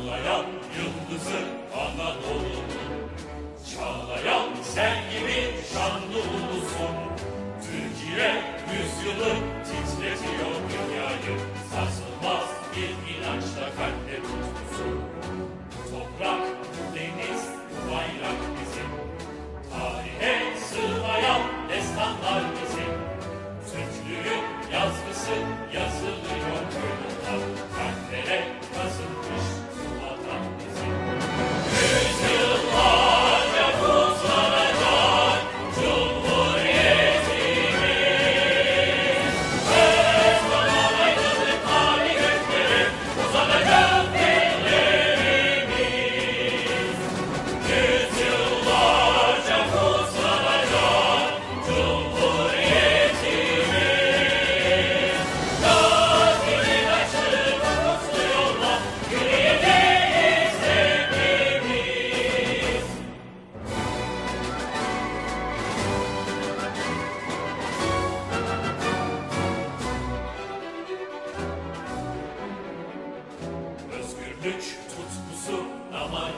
Parlayan yıldızı Anadolu'nun, çağlayan sel gibi şanlı ulusun. Türkiye yüzyılı titretiyor dünyayı, sarsılmaz bir inançla kalpte tutkusu. Toprak, deniz, bayrak bizim, tarihe sığmayan destanlar bizim. Türklüğün yazgısı yazılıyor koynunda, kalplere kazınmış bu vatan bizim. Yüzyıllarca kutlanacak Cumhuriyetimiz, özlem aydınlık mavi göklere uzanacak ellerimiz. Yüzyıllarca kutlanacak Cumhuriyetimiz, Gazi'nin açtığı bu mutlu yolla yürüyeceğiz hepimiz. Özgürlük tutkusu ama